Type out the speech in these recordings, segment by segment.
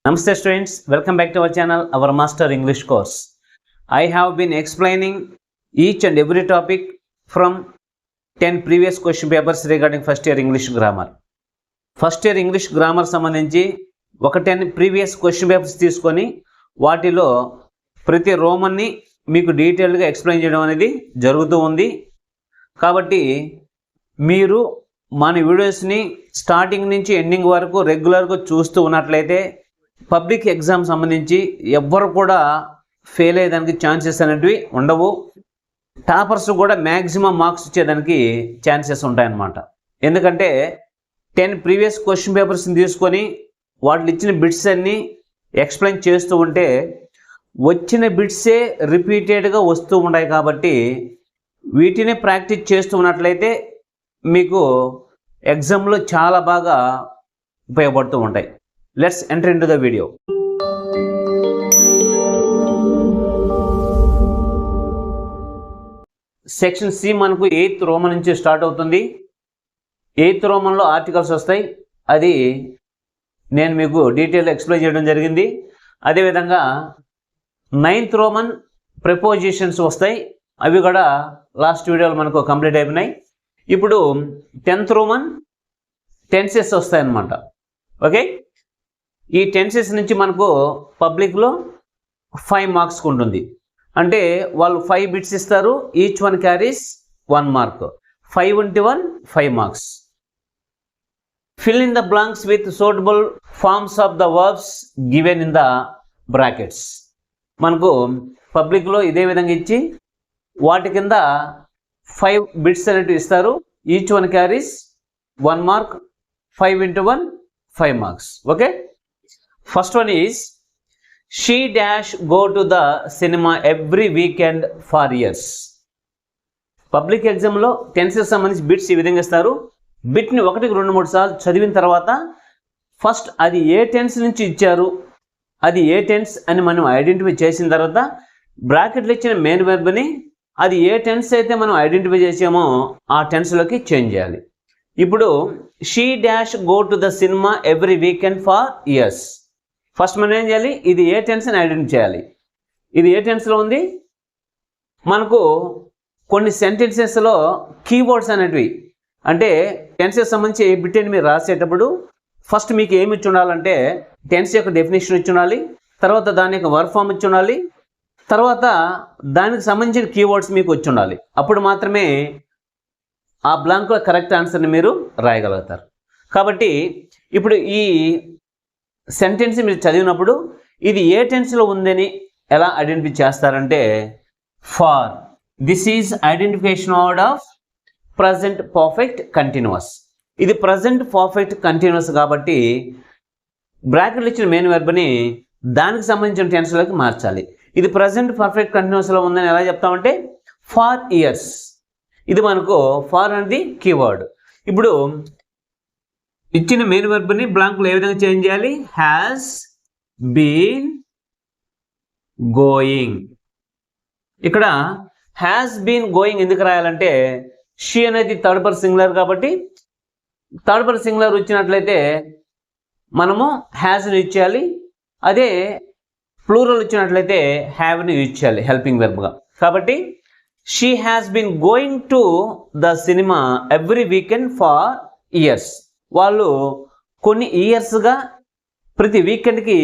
Namaste students, welcome back to our channel, our master English course. I have been explaining each and every topic from 10 previous question papers regarding first year English grammar. First year English grammar సంబంధించి ఒక 10 previous question papers తీసుకొని వాటిలో ప్రతి రోమన్ని మీకు డీటెయిల్గా explain చేయడం అనేది జరుగుతూ ఉంది. కాబట్టి మీరు మన వీడియోస్ని స్టార్టింగ్ నుంచి ఎండింగ్ వరకు రెగ్యులర్గా చూస్తూ ఉన్నట్లయితే పబ్లిక్ ఎగ్జామ్ సంబంధించి ఎవ్వరు కూడా ఫెయిల్ అయ్యేదానికి ఛాన్సెస్ అనేటివి ఉండవు. టాపర్స్ కూడా మ్యాక్సిమం మార్క్స్ వచ్చేదానికి ఛాన్సెస్ ఉంటాయన్నమాట. ఎందుకంటే 10 ప్రీవియస్ క్వశ్చన్ పేపర్స్ని తీసుకొని వాటిలో ఇచ్చిన బిట్స్ అన్నీ ఎక్స్ప్లెయిన్ చేస్తూ ఉంటే వచ్చిన బిట్సే రిపీటెడ్గా వస్తూ ఉంటాయి. కాబట్టి వీటిని ప్రాక్టీస్ చేస్తూ ఉన్నట్లయితే మీకు ఎగ్జామ్లో చాలా బాగా ఉపయోగపడుతూ ఉంటాయి. Let's enter into the video. Section C మనకు 8th రోమన్ నుంచి స్టార్ట్ అవుతుంది. 8th రోమన్లో ఆర్టికల్స్ వస్తాయి. అది నేను మీకు డీటెయిల్ ఎక్స్ప్లెయిన్ చేయడం జరిగింది. అదేవిధంగా 9th రోమన్ ప్రిపోజిషన్స్ వస్తాయి. అవి కూడా లాస్ట్ వీడియోలో మనకు కంప్లీట్ అయిపోయినాయి. ఇప్పుడు 10th రోమన్ టెన్సెస్ వస్తాయన్నమాట. ఓకే, ఈ టెన్సెస్ నుంచి మనకు పబ్లిక్లో 5 మార్క్స్ ఉంటుంది. అంటే వాళ్ళు 5 బిట్స్ ఇస్తారు. Each one carries 1 mark. 5 into 1 5 marks. Fill in the blanks with suitable forms of the verbs given in the brackets. మనకు పబ్లిక్లో ఇదే విధంగా ఇచ్చి వాటి కింద 5 బిట్స్ అనేటివి ఇస్తారు. Each one carries 1 mark. 5 into 1 5 marks. Okay, first one is she dash go to the cinema every weekend for years. Public ఎగ్జామ్లో టెన్సెస్ సంబంధించి బిట్స్ ఈ విధంగా ఇస్తారు. బిట్ని 1కి 2-3 సార్లు చదివిన తర్వాత ఫస్ట్ అది ఏ టెన్స్ నుంచి ఇచ్చారు, అది ఏ టెన్స్ అని మనం ఐడెంటిఫై చేసిన తర్వాత బ్రాకెట్లో ఇచ్చిన మెయిన్ వెర్బ్ని అది ఏ టెన్స్ అయితే మనం ఐడెంటిఫై చేసామో ఆ టెన్స్లోకి చేంజ్ చేయాలి. ఇప్పుడు she dash go to the cinema every weekend for years. First మనం ఏం చేయాలి, ఇది ఏ టెన్స్ అని ఐడెంటిఫై చేయాలి. ఇది ఏ టెన్స్లో ఉంది. మనకు కొన్ని సెంటెన్సెస్లో కీవర్డ్స్ అనేటివి, అంటే టెన్సెస్ సంబంధించి ఏ బిట్ అని మీరు రాసేటప్పుడు ఫస్ట్ మీకు ఏమి ఇచ్చి ఉండాలంటే టెన్స్ యొక్క డెఫినేషన్ ఇచ్చి ఉండాలి, తర్వాత దాని యొక్క వర్క్ ఫామ్ ఇచ్చి ఉండాలి, తర్వాత దానికి సంబంధించిన కీవర్డ్స్ మీకు వచ్చి ఉండాలి. అప్పుడు మాత్రమే ఆ బ్లాంక్లో కరెక్ట్ ఆన్సర్ని మీరు రాయగలుగుతారు. కాబట్టి ఇప్పుడు ఈ సెంటెన్స్ మీరు చదివినప్పుడు ఇది ఏ టెన్స్లో ఉందని ఎలా ఐడెంటిఫై చేస్తారంటే for this is identification word of present perfect continuous. ఇది ప్రజెంట్ పర్ఫెక్ట్ కంటిన్యూస్ కాబట్టి బ్రాకెట్లో ఇచ్చిన మెయిన్ వెర్బ్ని దానికి సంబంధించిన టెన్స్లోకి మార్చాలి. ఇది ప్రజెంట్ పర్ఫెక్ట్ కంటిన్యూస్లో ఉందని ఎలా చెప్తామంటే ఫార్ ఇయర్స్. ఇది మనకు ఫార్ అనేది కీవర్డ్. ఇప్పుడు ఇచ్చిన మెయిన్ వెర్బ్ని బ్లాంక్లో ఏ విధంగా చేంజ్ చేయాలి, హ్యాస్ బీన్ గోయింగ్. ఇక్కడ హ్యాస్ బీన్ గోయింగ్ ఎందుకు రాయాలంటే షీ అనేది థర్డ్ పర్సన్ సింగులర్ కాబట్టి థర్డ్ పర్సన్ సింగులర్ వచ్చినట్లయితే మనము హ్యాస్ని యూజ్ చేయాలి. అదే ప్లూరల్ వచ్చినట్లయితే హ్యావ్ని యూజ్ చేయాలి హెల్పింగ్ వెర్బ్గా. కాబట్టి she has been going to the cinema every weekend for years. వాళ్ళు కొన్ని ఇయర్స్గా ప్రతి వీకెండ్కి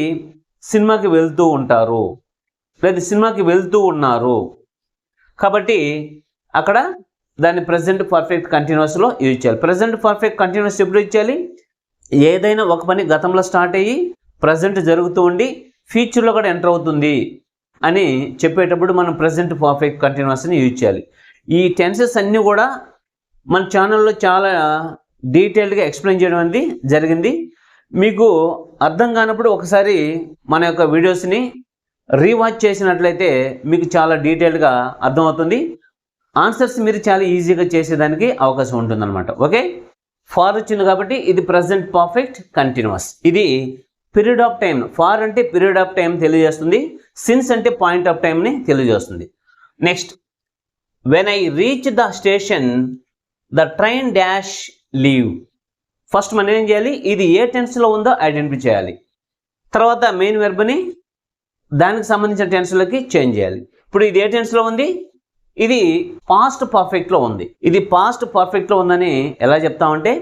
సినిమాకి వెళ్తూ ఉంటారు, లేదా సినిమాకి వెళ్తూ ఉన్నారు. కాబట్టి అక్కడ దాన్ని ప్రజెంట్ పర్ఫెక్ట్ కంటిన్యూస్లో యూజ్ చేయాలి. ప్రజెంట్ పర్ఫెక్ట్ కంటిన్యూస్ ఎప్పుడు యూజ్ చేయాలి, ఏదైనా ఒక పని గతంలో స్టార్ట్ అయ్యి ప్రజెంట్ జరుగుతూ ఉండి ఫ్యూచర్లో కూడా ఎంటర్ అవుతుంది అని చెప్పేటప్పుడు మనం ప్రజెంట్ పర్ఫెక్ట్ కంటిన్యూస్ని యూజ్ చేయాలి. ఈ టెన్సెస్ అన్నీ కూడా మన ఛానల్లో చాలా డీటెయిల్డ్గా ఎక్స్ప్లెయిన్ చేయడం అనేది జరిగింది. మీకు అర్థం కానప్పుడు ఒకసారి మన యొక్క వీడియోస్ని రీవాచ్ చేసినట్లయితే మీకు చాలా డీటెయిల్డ్గా అర్థమవుతుంది. ఆన్సర్స్ మీరు చాలా ఈజీగా చేసేదానికి అవకాశం ఉంటుందన్నమాట. ఓకే, ఫార్ వచ్చింది కాబట్టి ఇది ప్రజెంట్ పర్ఫెక్ట్ కంటిన్యూస్. ఇది పీరియడ్ ఆఫ్ టైం. ఫార్ అంటే పీరియడ్ ఆఫ్ టైం తెలియజేస్తుంది. సిన్స్ అంటే పాయింట్ ఆఫ్ టైంని తెలియజేస్తుంది. Next, when I reach the station the train dash leave. First మనం ఏం చేయాలి, ఇది ఏ టెన్స్లో ఉందో ఐడెంటిఫై చేయాలి. తర్వాత మెయిన్ వెర్బ్ని దానికి సంబంధించిన టెన్స్లోకి చేంజ్ చేయాలి. ఇప్పుడు ఇది ఏ టెన్స్లో ఉంది? ఇది పాస్ట్ పర్ఫెక్ట్లో ఉంది. ఇది పాస్ట్ పర్ఫెక్ట్లో ఉందని ఎలా చెప్తామంటే,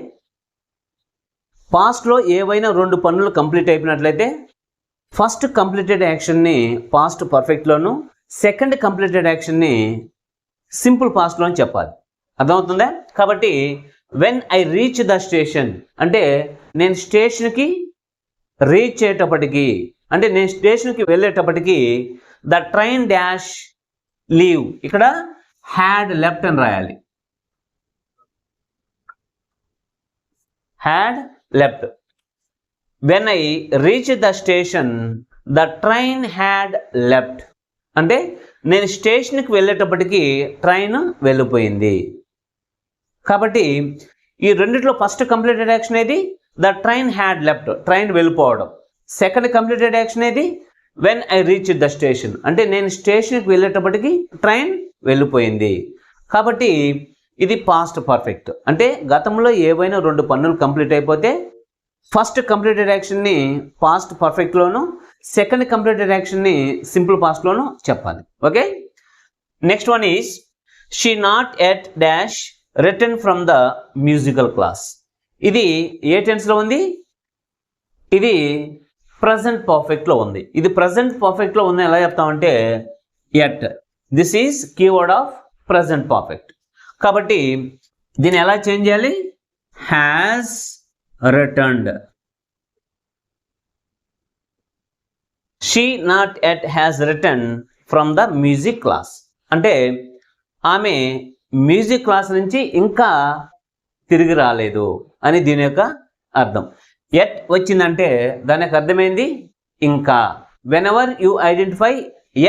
పాస్ట్లో ఏవైనా 2 పనులు కంప్లీట్ అయిపోయినట్లయితే ఫస్ట్ కంప్లీటెడ్ యాక్షన్ని పాస్ట్ పర్ఫెక్ట్లోను, సెకండ్ కంప్లీటెడ్ యాక్షన్ని సింపుల్ పాస్ట్లో అని చెప్పాలి. అర్థమవుతుందా? కాబట్టి when I reach the station అంటే నేను స్టేషన్కి రీచ్ అయ్యేటప్పటికి, అంటే నేను స్టేషన్కి వెళ్ళేటప్పటికి ద ట్రైన్ డాష్ లీవ్, ఇక్కడ హ్యాడ్ లెఫ్ట్ అని రాయాలి. Had left. When I reach the station the train had left అంటే నేను స్టేషన్కి వెళ్ళేటప్పటికి ట్రైన్ వెళ్ళిపోయింది. కాబట్టి ఈ రెండిట్లో ఫస్ట్ కంప్లీటెడ్ యాక్షన్ ఏది? The train had left, train వెళ్ళిపోవడం. సెకండ్ కంప్లీటెడ్ యాక్షన్ ఏది? When I reach the station అంటే నేను స్టేషన్కి వెళ్ళేటప్పటికి ట్రైన్ వెళ్ళిపోయింది. కాబట్టి ఇది పాస్ట్ పర్ఫెక్ట్. అంటే గతంలో ఏవైనా 2 పనులు కంప్లీట్ అయిపోతే ఫస్ట్ కంప్లీటెడ్ యాక్షన్ని పాస్ట్ పర్ఫెక్ట్లోను, సెకండ్ కంప్లీటెడ్ యాక్షన్ని సింపుల్ పాస్ట్లోను చెప్పాలి. Okay, next one is she not yet dash return from the musical class. ఇది ఏ టెన్స్లో ఉంది? ఇది ప్రజెంట్ పర్ఫెక్ట్లో ఉంది. ఇది ప్రజెంట్ పర్ఫెక్ట్లో ఉంది ఎలా చెప్తామంటే at. This is keyword of present perfect. కాబట్టి దీన్ని ఎలా చేంజ్ చేయాలి? Has returned. She not yet has return from the music class అంటే ఆమె మ్యూజిక్ క్లాస్ నుంచి ఇంకా తిరిగి రాలేదు అని దీని యొక్క అర్థం. ఎట్ వచ్చిందంటే దాని యొక్క అర్థమైంది ఇంకా. When ever you identify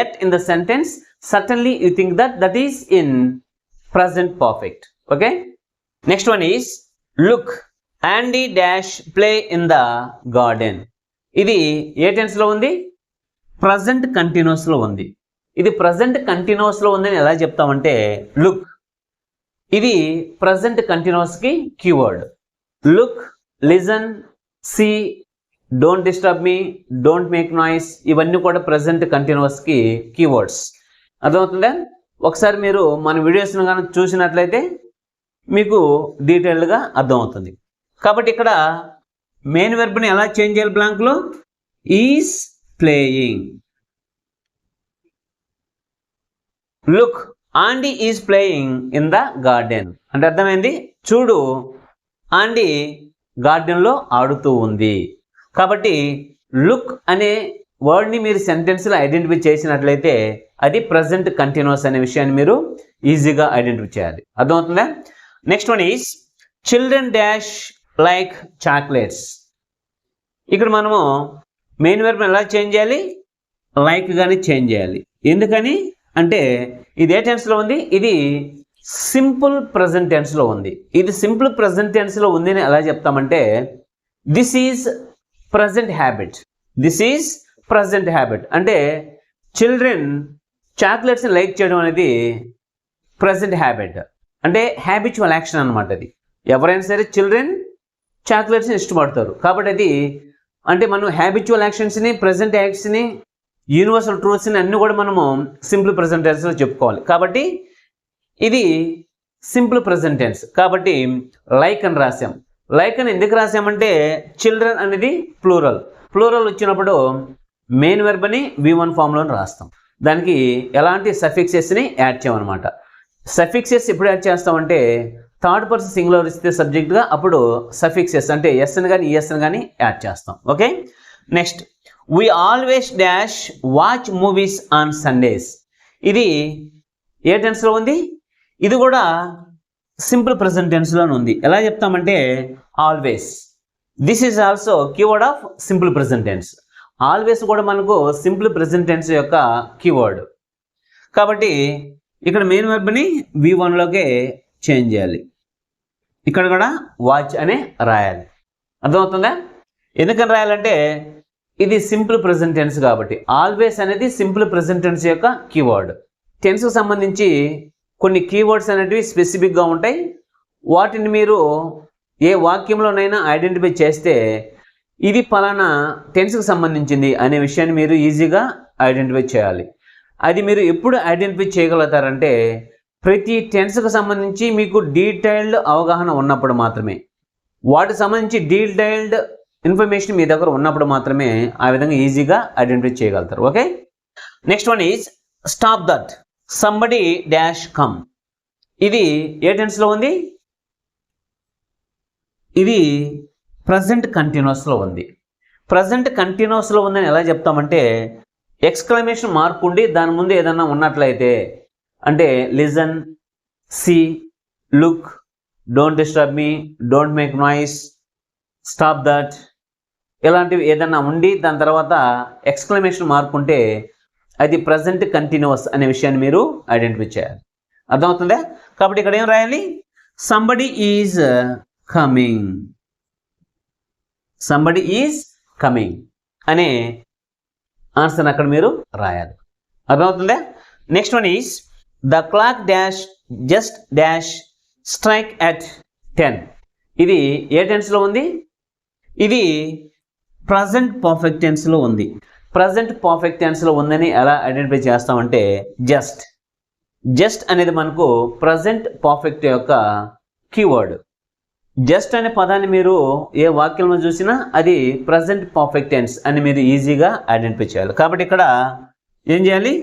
at in the sentence certainly you think that is in present perfect. Okay, next one is look యాండీ dash play in the garden. ఇది ఏ టెన్స్లో ఉంది? ప్రజెంట్ కంటిన్యూస్లో ఉంది. ఇది ప్రజెంట్ కంటిన్యూస్లో ఉందని ఎలా చెప్తామంటే లుక్. ఇది ప్రజెంట్ కంటిన్యూస్కి keyword. Look, listen, see, don't disturb me, don't make noise ఇవన్నీ కూడా ప్రజెంట్ కంటిన్యూస్కి కీవర్డ్స్. అర్థమవుతుందా? ఒకసారి మీరు మన వీడియోస్ను కానీ చూసినట్లయితే మీకు డీటెయిల్డ్గా అర్థమవుతుంది. కాబట్టి ఇక్కడ మెయిన్ వెర్బ్ని ఎలా చేంజ్ చేయాలి? బ్లాంక్లో ఈజ్ ప్లేయింగ్. లుక్ ఆండీ is playing in the garden అంటే అర్థమైంది. చూడు, ఆండీ గార్డెన్లో ఆడుతూ ఉంది. కాబట్టి లుక్ అనే వర్డ్ని మీరు సెంటెన్స్లో ఐడెంటిఫై చేసినట్లయితే అది ప్రజెంట్ కంటిన్యూస్ అనే విషయాన్ని మీరు ఈజీగా ఐడెంటిఫై చేయాలి. అర్థమవుతుందా? Next one is children dash like chocolates. ఇక్కడ మనము మెయిన్ వెర్బ్ని ఎలా చేంజ్ చేయాలి? లైక్ గాని చేంజ్ చేయాలి. ఎందుకని అంటే ఇది ఏ టెన్స్లో ఉంది? ఇది సింపుల్ ప్రజెంట్ టెన్స్లో ఉంది. ఇది సింపుల్ ప్రజెంట్ టెన్స్లో ఉంది అని ఎలా చెప్తామంటే this is present habit. This is present habit అంటే చిల్డ్రన్ చాక్లెట్స్ని లైక్ చేయడం అనేది ప్రజెంట్ హ్యాబిట్ అంటే హ్యాబిచువల్ యాక్షన్ అనమాట. అది ఎవరైనా సరే చిల్డ్రన్ చాక్లెట్స్ని ఇష్టపడతారు. కాబట్టి అది అంటే మనం హ్యాబిచువల్ యాక్షన్స్ని, ప్రజెంట్ యాక్షన్ని, యూనివర్సల్ ట్రూత్స్ని అన్నీ కూడా మనము సింపుల్ ప్రజెంట్ టెన్స్లో చెప్పుకోవాలి. కాబట్టి ఇది సింపుల్ ప్రజెంట్ టెన్స్. కాబట్టి లైక్ అని రాసాం. లైక్ అని ఎందుకు రాసామంటే చిల్డ్రన్ అనేది ప్లూరల్. ప్లూరల్ వచ్చినప్పుడు మెయిన్ వెర్బ్ని V1 ఫామ్లో రాస్తాం. దానికి ఎలాంటి సఫిక్సెస్ని యాడ్ చేయమన్నమాట. సఫిక్సెస్ ఎప్పుడు యాడ్ చేస్తామంటే థర్డ్ పర్సన్ సింగులర్ ఇస్తే సబ్జెక్ట్గా అప్పుడు సఫిక్సెస్ అంటే ఎస్ని కానీ ఈఎస్ని కానీ యాడ్ చేస్తాం. Okay, next we always dash watch movies on Sundays. ఇది ఏ టెన్స్లో ఉంది? ఇది కూడా సింపుల్ ప్రజెంట్ టెన్స్లోనే ఉంది. ఎలా చెప్తామంటే always. This is also keyword of simple present tense. Always కూడా మనకు సింపుల్ ప్రజెంట్ టెన్స్ యొక్క కీవర్డ్. కాబట్టి ఇక్కడ మెయిన్ వెర్బ్ని V1లోకే చేంజ్ చేయాలి. ఇక్కడ కూడా వాచ్ అనే రాయాలి. అర్థమవుతుందా? ఎందుకని రాయాలంటే ఇది సింపుల్ ప్రెజెంట్ టెన్స్ కాబట్టి. ఆల్వేస్ అనేది సింపుల్ ప్రెజెంట్ టెన్స్ యొక్క కీవర్డ్. టెన్స్కి సంబంధించి కొన్ని కీవర్డ్స్ అనేటివి స్పెసిఫిక్గా ఉంటాయి. వాటిని మీరు ఏ వాక్యంలోనైనా ఐడెంటిఫై చేస్తే ఇది పలానా టెన్స్కి సంబంధించింది అనే విషయాన్ని మీరు ఈజీగా ఐడెంటిఫై చేయాలి. అది మీరు ఎప్పుడు ఐడెంటిఫై చేయగలుగుతారంటే ప్రతి టెన్స్కి సంబంధించి మీకు డీటెయిల్డ్ అవగాహన ఉన్నప్పుడు మాత్రమే, వాటికి సంబంధించి డీటెయిల్డ్ ఇన్ఫర్మేషన్ మీ దగ్గర ఉన్నప్పుడు మాత్రమే ఆ విధంగా ఈజీగా ఐడెంటిఫై చేయగలుగుతారు. Okay, next one is stop that somebody dash come. ఇది ఏ టెన్స్లో ఉంది? ఇది ప్రజెంట్ కంటిన్యూస్లో ఉంది. ప్రజెంట్ కంటిన్యూస్లో ఉందని ఎలా చెప్తామంటే ఎక్స్క్లమేషన్ మార్క్ ఉండి దాని ముందు ఏదన్నా ఉన్నట్లయితే, అంటే listen, see, look, don't disturb me, don't make noise, stop that, ఇలాంటివి ఏదన్నా ఉండి దాని తర్వాత ఎక్స్క్లమేషన్ మార్క్ ఉంటే అది ప్రజెంట్ కంటిన్యూస్ అనే విషయాన్ని మీరు ఐడెంటిఫై చేయాలి. అర్థమవుతుందా? కాబట్టి ఇక్కడ ఏం రాయాలి? Somebody is coming, somebody is coming అనే ఆన్సర్ అక్కడ మీరు రాయాలి. అర్థమవుతుందా? Next one is the clock dash just dash strike at 10. ఇది ఏ టెన్స్లో ఉంది? ఇది ప్రజెంట్ పర్ఫెక్ట్ టెన్స్లో ఉంది. ప్రజెంట్ పర్ఫెక్ట్ టెన్స్లో ఉందని ఎలా ఐడెంటిఫై చేస్తామంటే జస్ట్, జస్ట్ అనేది మనకు ప్రజెంట్ పర్ఫెక్ట్ యొక్క కీవర్డ్. జస్ట్ అనే పదాన్ని మీరు ఏ వాక్యంలో చూసినా అది ప్రజెంట్ పర్ఫెక్ట్ టెన్స్ అని మీరు ఈజీగా ఐడెంటిఫై చేయాలి. కాబట్టి ఇక్కడ ఏం చేయాలి?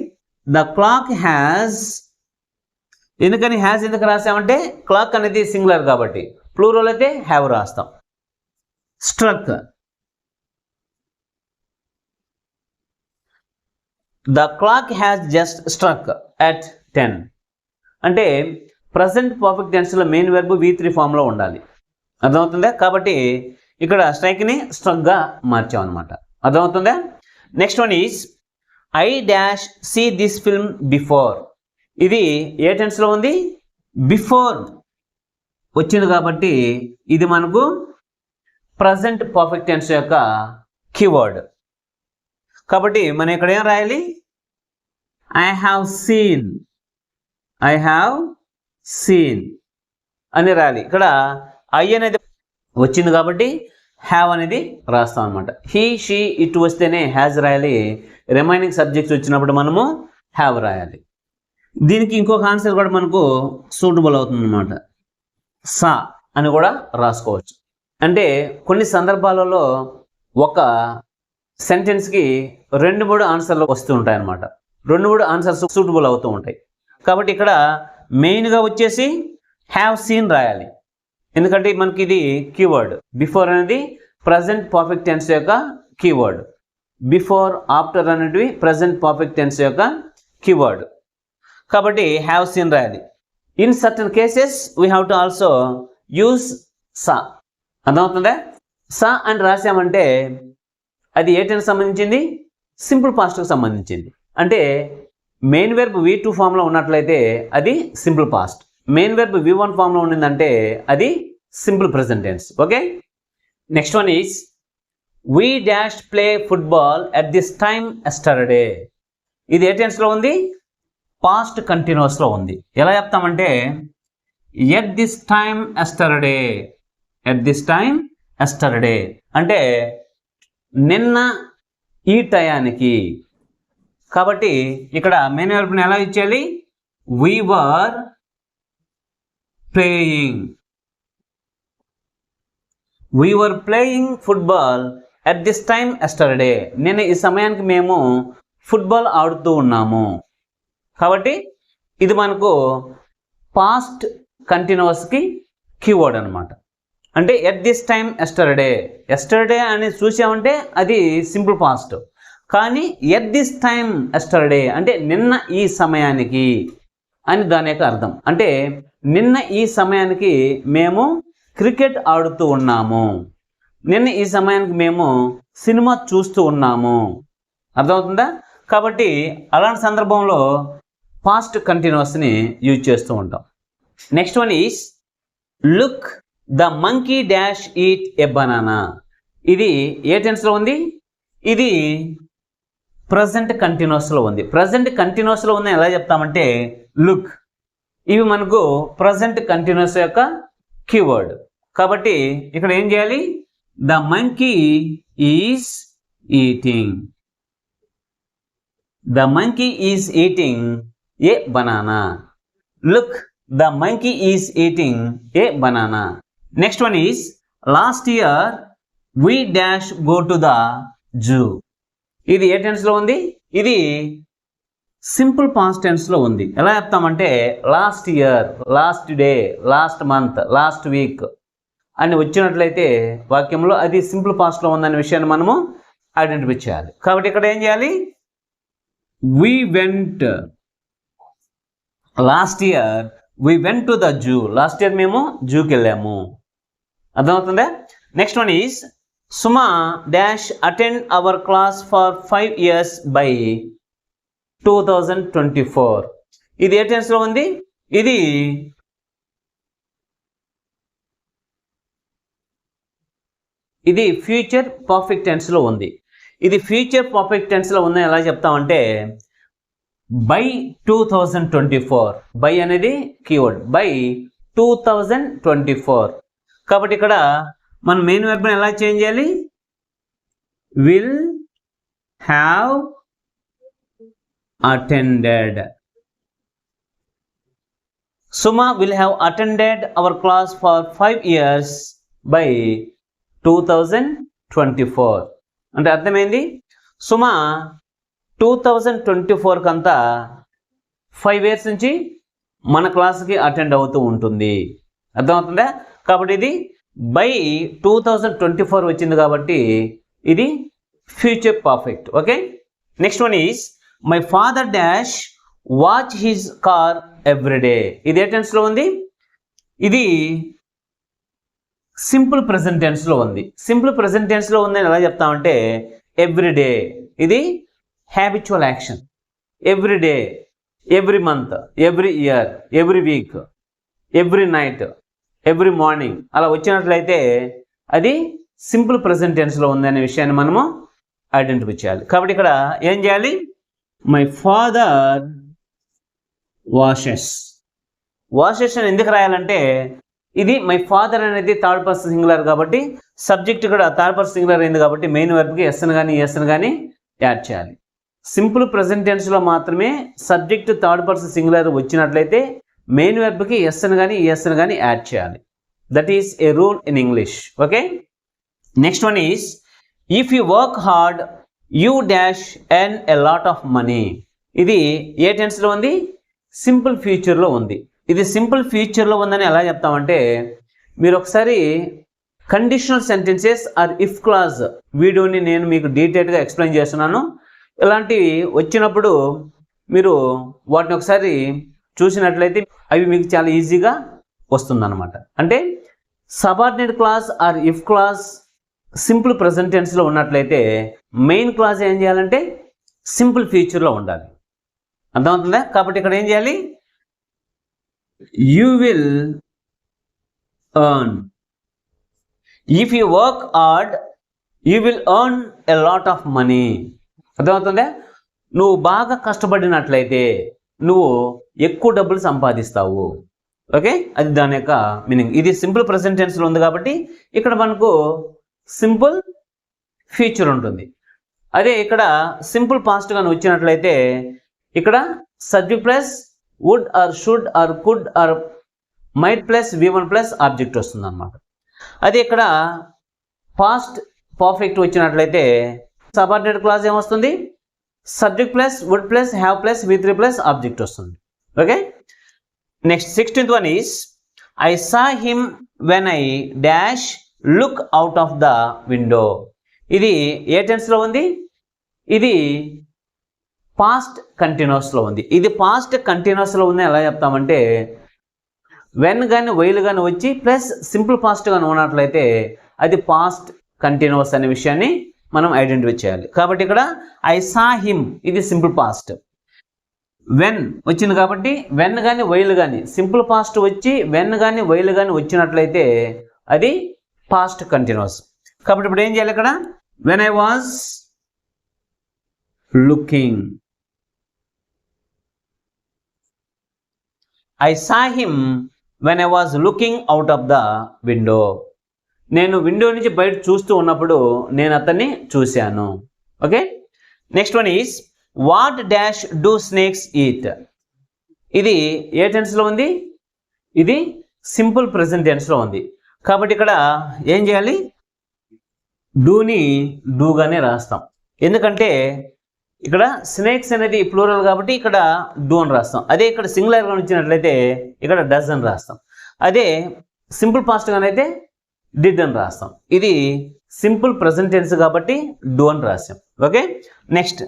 ద క్లాక్ హ్యాజ్, ఎందుకని హ్యాజ్ ఎందుకు రాసామంటే క్లాక్ అనేది సింగులర్ కాబట్టి, ప్లూరల్ అయితే హ్యావ్ రాస్తాం. Struck, the clock has just struck at 10 అంటే ప్రజెంట్ పర్ఫెక్ట్ టెన్స్లో మెయిన్ వెర్బ్ V3 ఫామ్లో ఉండాలి. అర్థమవుతుందా? కాబట్టి ఇక్కడ స్ట్రైక్ని స్ట్రక్గా మార్చామన్నమాట. అర్థమవుతుందా? Next one is I dash see this film before. ఇది ఏ టెన్స్లో ఉంది? బిఫోర్ వచ్చింది కాబట్టి ఇది మనకు ప్రజెంట్ పర్ఫెక్ట్ టెన్స్ యొక్క కీవర్డ్. కాబట్టి మనం ఇక్కడ ఏం రాయాలి? I have seen, I have seen అని రాయాలి. ఇక్కడ ఐ అనేది వచ్చింది కాబట్టి హ్యావ్ అనేది రాస్తాం అనమాట. హీ, షీ, ఇట్ వస్తేనే హ్యాజ్ రాయాలి. రిమైనింగ్ సబ్జెక్ట్స్ వచ్చినప్పుడు మనము హ్యావ్ రాయాలి. దీనికి ఇంకొక ఆన్సర్ కూడా మనకు సూటబుల్ అవుతుంది అనమాట. సా అని కూడా రాసుకోవచ్చు. అంటే కొన్ని సందర్భాలలో ఒక సెంటెన్స్కి 2-3 ఆన్సర్లు వస్తూ ఉంటాయి అన్నమాట. 2-3 ఆన్సర్స్ సూటబుల్ అవుతూ ఉంటాయి. కాబట్టి ఇక్కడ మెయిన్గా వచ్చేసి హ్యావ్ సీన్ రాయాలి. ఎందుకంటే మనకి ఇది కీవర్డ్. బిఫోర్ అనేది ప్రజెంట్ పర్ఫెక్ట్ టెన్స్ యొక్క కీవర్డ్. బిఫోర్, ఆఫ్టర్ అనేటివి ప్రజెంట్ పర్ఫెక్ట్ టెన్స్ యొక్క కీవర్డ్. కాబట్టి హ్యావ్ సీన్ రాయాలి. In certain cases we have to also use saw. అర్థమవుతుందా? సా అని రాసామంటే అది ఏ టెన్స్ సంబంధించింది? సింపుల్ పాస్ట్కి సంబంధించింది. అంటే మెయిన్ వెర్బ్ V2 ఫామ్లో ఉన్నట్లయితే అది simple past, main verb V1 ఫామ్లో ఉండిందంటే అది simple present tense. Okay, next one is we dash play football at this time yesterday. ఇది ఏ టెన్స్లో ఉంది? పాస్ట్ కంటిన్యూస్లో ఉంది. ఎలా చెప్తామంటే at this time yesterday, at this time yesterday అంటే నిన్న ఈ టయానికి. కాబట్టి ఇక్కడ మెయిన్ వెర్బ్ని ఎలా ఇచ్చేయాలి? We were playing, we were playing football at this time yesterday. నిన్న ఈ సమయానికి మేము ఫుట్బాల్ ఆడుతూ ఉన్నాము. కాబట్టి ఇది మనకు పాస్ట్ కంటిన్యూస్కి కీవర్డ్ అనమాట. అంటే at this time yesterday, yesterday అని చూసామంటే అది సింపుల్ పాస్ట్. కానీ ఎట్ దిస్ టైమ్ ఎస్టర్డే అంటే నిన్న ఈ సమయానికి అని దాని యొక్క అర్థం. అంటే నిన్న ఈ సమయానికి మేము క్రికెట్ ఆడుతూ ఉన్నాము, నిన్న ఈ సమయానికి మేము సినిమా చూస్తూ ఉన్నాము. అర్థమవుతుందా? కాబట్టి అలాంటి సందర్భంలో పాస్ట్ కంటిన్యూస్ని యూజ్ చేస్తూ ఉంటాం. Next one is look the monkey dash eat a banana. ఇది ఏ టెన్స్లో ఉంది? ఇది ప్రజెంట్ కంటిన్యూస్లో ఉంది. ప్రజెంట్ కంటిన్యూస్లో ఉందని ఎలా చెప్తామంటే లుక్. ఇవి మనకు ప్రజెంట్ కంటిన్యూస్ యొక్క కీవర్డ్. కాబట్టి ఇక్కడ ఏం చేయాలి? The monkey is eating. The monkey is eating a banana. Look, the monkey is eating a banana. Next one is, last year we dash go to the zoo. ఇది ఏ tense లో ఉంది? ఇది simple past tense లో ఉంది. ఎలా చెప్తామంటే last year, last day, last month, last week అని వచ్చినట్లయితే వాక్యంలో అది సింపుల్ పాస్ట్ లో ఉందనే విషయాన్ని మనము ఐడెంటిఫై చేయాలి. కాబట్టి ఇక్కడ ఏం చేయాలి? We went last year we went to the zoo. Last year మేము జూకి వెళ్ళాము. అర్థమవుతుందా? Next one is Suma dash attend our class for 5 years by 2024. ఇది ఏ టెన్స్ లో ఉంది? ఇది ఫ్యూచర్ పర్ఫెక్ట్ టెన్స్ లో ఉంది. ఇది ఫ్యూచర్ పర్ఫెక్ట్ టెన్స్ లో ఉందని ఎలా చెప్తామంటే బై 2024. బై అనేది కీవర్డ్. బై 2024. కాబట్టి ఇక్కడ మనం మెయిన్ వెర్బ్ని ఎలా చేంజ్ చేయాలి? Will have attended. Suma will have attended our class for 5 years by 2024. అంటే అర్థమైంది? సుమా 2024 కంతా 5 years నుంచి మన క్లాస్కి అటెండ్ అవుతూ ఉంటుంది. అర్థమవుతుందా? కాబట్టి ఇది బై 2024 వచ్చింది కాబట్టి ఇది future perfect. Okay. Next one is my father dash watch his car everyday. ఇది ఏ టెన్స్లో ఉంది? ఇది సింపుల్ ప్రెజెంట్ టెన్స్లో ఉంది. సింపుల్ ప్రెజెంట్ టెన్స్లో ఉందని ఎలా చెప్తామంటే ఎవ్రీడే. ఇది habitual action. Everyday, every month, every year, every week, every night, every morning అలా వచ్చినట్లయితే అది సింపుల్ ప్రెజెంట్ టెన్స్లో ఉందనే విషయాన్ని మనము ఐడెంటిఫై చేయాలి. కాబట్టి ఇక్కడ ఏం చేయాలి? My father washes. వాషెస్ అని ఎందుకు రాయాలంటే ఇది మై ఫాదర్ అనేది థర్డ్ పర్సన్ సింగులర్ కాబట్టి సబ్జెక్ట్ ఇక్కడ థర్డ్ పర్సన్ సింగులర్ అయింది కాబట్టి మెయిన్ వర్బ్కి ఎస్ఎన్ కానీ ఎస్ఎన్ కానీ యాడ్ చేయాలి. సింపుల్ ప్రెజెంట్ టెన్స్లో మాత్రమే సబ్జెక్ట్ థర్డ్ పర్సన్ సింగులర్ వచ్చినట్లయితే మెయిన్ వెర్బ్కి ఎస్ఎన్ కానీ ఈఎస్ఎన్ కానీ యాడ్ చేయాలి. That is a rule in English. Okay. Next one is if you work hard you dash earn a lot of money. ఇది ఏ టెన్స్లో ఉంది? సింపుల్ ఫ్యూచర్లో ఉంది. ఇది సింపుల్ ఫ్యూచర్లో ఉందని ఎలా చెప్తామంటే మీరు ఒకసారి conditional sentences or if clause వీడియోని నేను మీకు డీటెయిల్గా ఎక్స్ప్లెయిన్ చేస్తున్నాను. ఇలాంటివి వచ్చినప్పుడు మీరు వాటిని ఒకసారి చూసినట్లయితే అవి మీకు చాలా ఈజీగా వస్తుందన్నమాట. అంటే subordinate clause or if clause simple present టెన్స్లో ఉన్నట్లయితే మెయిన్ క్లాజ్ ఏం చేయాలంటే సింపుల్ ఫ్యూచర్లో ఉండాలి. అర్థమవుతుందా? కాబట్టి ఇక్కడ ఏం చేయాలి? You will earn. If you work hard you will earn a lot of money. అర్థమవుతుందా? నువ్వు బాగా కష్టపడినట్లయితే నువ్వు ఎక్కువ డబ్బులు సంపాదిస్తావు. ఓకే. అది దాని యొక్క మీనింగ్. ఇది సింపుల్ ప్రెజెంట్ టెన్స్లో ఉంది కాబట్టి ఇక్కడ మనకు సింపుల్ ఫ్యూచర్ ఉంటుంది. అదే ఇక్కడ సింపుల్ పాస్ట్ గాని వచ్చినట్లయితే ఇక్కడ subject plus would or should or could or might plus V1 plus object వస్తుంది అనమాట. అదే ఇక్కడ పాస్ట్ పర్ఫెక్ట్ వచ్చినట్లయితే సబార్డినేట్ క్లాజ్ ఏమొస్తుంది? Subject plus would plus have plus V3 plus object వస్తుంది. Okay. Next 16th one is I saw him when I dash look out of the window. ఇది ఏ టెన్స్లో ఉంది? ఇది పాస్ట్ కంటిన్యూస్లో ఉంది. ఇది పాస్ట్ కంటిన్యూస్లో ఉంది ఎలా చెప్తామంటే వెన్ కానీ వైల్ కానీ వచ్చి ప్లస్ సింపుల్ పాస్ట్ కానీ ఉన్నట్లయితే అది పాస్ట్ కంటిన్యూస్ అనే విషయాన్ని మనం ఐడెంటిఫై చేయాలి. కాబట్టి ఇక్కడ ఐ సా హిమ్ ఇది సింపుల్ పాస్ట్. వెన్ వచ్చింది కాబట్టి వెన్ కానీ వైల్ కానీ సింపుల్ పాస్ట్ వచ్చి వెన్ కానీ వైల్ కానీ వచ్చినట్లయితే అది పాస్ట్ కంటిన్యూస్. కాబట్టి ఇప్పుడు ఏం చేయాలి? ఇక్కడ when I was looking. I saw him when I was looking out of the window. నేను విండో నుంచి బయట చూస్తూ ఉన్నప్పుడు నేను అతన్ని చూశాను. Okay, next one is what dash do snakes eat. ఇది ఏ టెన్స్లో ఉంది? ఇది సింపుల్ ప్రెజెంట్ టెన్స్లో ఉంది. కాబట్టి ఇక్కడ ఏం చేయాలి? డూని డూగానే రాస్తాం. ఎందుకంటే ఇక్కడ స్నేక్స్ అనేది ప్లూరల్ కాబట్టి ఇక్కడ డూ అని రాస్తాం. అదే ఇక్కడ సింగులర్గా వచ్చినట్లయితే ఇక్కడ డస్ అని రాస్తాం. అదే సింపుల్ పాస్ట్గానైతే డిడ్ అని రాస్తాం. ఇది సింపుల్ ప్రెజెంట్ టెన్స్ కాబట్టి డూ అని రాస్తాం. Okay, next